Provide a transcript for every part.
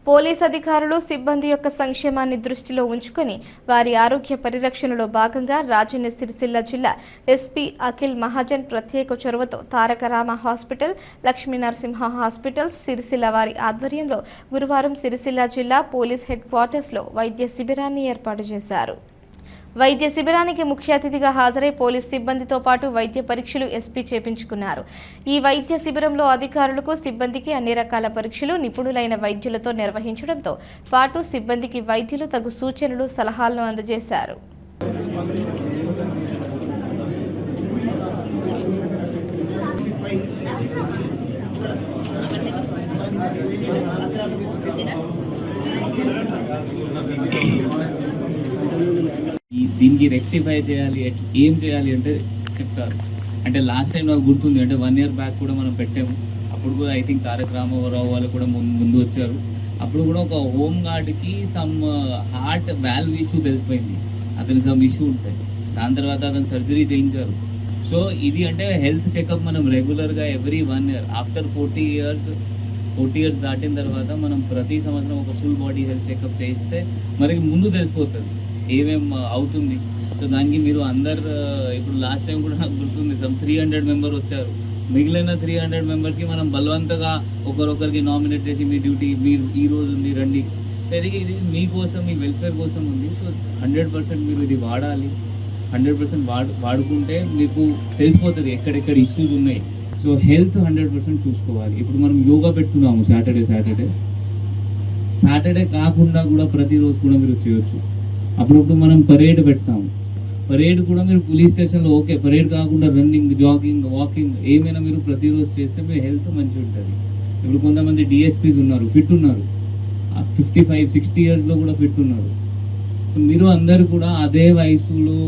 Police అధికారులు సిబ్బంది యొక్క సంక్షేమాన్ని దృష్టిలో ఉంచుకొని వారి ఆరోగ్య పరిరక్షణలో భాగంగా రాజన్న సిరిసిల్ల జిల్లా ఎస్పీ అఖిల్ మహాజన్ ప్రత్యేక చొరవతో తారక రామ హాస్పిటల్, లక్ష్మీ నరసింహ హాస్పిటల్ సిరిసిల్ల వారి ఆధ్వర్యంలో గురువారం సిరిసిల్ల జిల్లా పోలీస్ హెడ్ క్వార్టర్స్లో వైద్య శిబిరాన్ని ఏర్పాటు చేశారు. వైద్య శిబిరానికి ముఖ్య అతిథిగా హాజరై పోలీస్ సిబ్బందితో పాటు వైద్య పరీక్షలు ఎస్పీ చేపించుకున్నారు. ఈ వైద్య శిబిరంలో అధికారులకు సిబ్బందికి అన్ని రకాల పరీక్షలు నిపుణులైన వైద్యులతో నిర్వహించడంతో పాటు సిబ్బందికి వైద్యులు తగు సూచనలు, సలహాలను అందజేశారు. దీనికి రెక్టిఫై చేయాలి, ఏం చేయాలి అంటే చెప్తారు. అంటే లాస్ట్ టైం నాకు గుర్తుంది, అంటే 1 year బ్యాక్ కూడా మనం పెట్టాము. అప్పుడు కూడా ఐ థింక్ తారక రామారావు వాళ్ళు కూడా ముందు వచ్చారు. అప్పుడు కూడా ఒక హోమ్ గార్డ్కి సమ్ హార్ట్ వాల్వ్ ఇష్యూ తెలిసిపోయింది. అతనికి సమ్ ఇష్యూ ఉంటుంది. దాని తర్వాత అతను సర్జరీ చేయించారు. సో ఇది అంటే హెల్త్ చెకప్ మనం రెగ్యులర్గా ఎవ్రీ 1 year ఆఫ్టర్ 40 years దాటిన తర్వాత మనం ప్రతి సంవత్సరం ఒక ఫుల్ బాడీ హెల్త్ చెకప్ చేయిస్తే మనకి ముందు తెలిసిపోతుంది ఏమేం అవుతుంది. సో దానికి మీరు అందరు ఇప్పుడు లాస్ట్ టైం కూడా నాకు గుర్తుంది, 300 మెంబర్ వచ్చారు. మిగిలిన 300 మెంబర్కి మనం బలవంతంగా ఒకరొకరికి నామినేట్ చేసి మీ డ్యూటీ మీరు ఈ రోజు ఉంది రండి. ఇది మీకోసం, మీ వెల్ఫేర్ కోసం ఉంది. సో 100% మీరు ఇది వాడాలి. 100% వాడుకుంటే మీకు తెలిసిపోతుంది ఎక్కడెక్కడ ఇష్యూస్ ఉన్నాయి. సో హెల్త్ 100% చూసుకోవాలి. ఇప్పుడు మనం యోగా పెడుతున్నాము సాటర్డే కాకుండా కూడా ప్రతిరోజు కూడా మీరు చేయొచ్చు. అప్పుడప్పుడు మనం పరేడ్ పెడతాము. పరేడ్ కూడా మీరు పోలీస్ స్టేషన్లో ఓకే, పరేడ్ కాకుండా రన్నింగ్, జాగింగ్, వాకింగ్ ఏమైనా మీరు ప్రతిరోజు చేస్తే మీ హెల్త్ మంచిగా ఉంటుంది. ఇప్పుడు కొంతమంది డిఎస్పీస్ ఉన్నారు, ఫిట్ ఉన్నారు, 55-60 yearsలో కూడా ఫిట్ ఉన్నారు. మీరు అందరు కూడా అదే వయసులో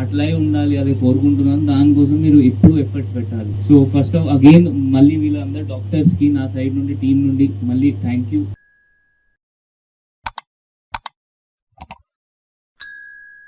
అట్లా ఉండాలి, అదే కోరుకుంటున్నాను. దానికోసం మీరు ఎప్పుడు ఎఫర్ట్స్ పెట్టాలి. సో ఫస్ట్ అగైన్ మళ్ళీ వీళ్ళందరూ డాక్టర్స్కి నా సైడ్ నుండి, టీం నుండి మళ్ళీ థ్యాంక్ యూ.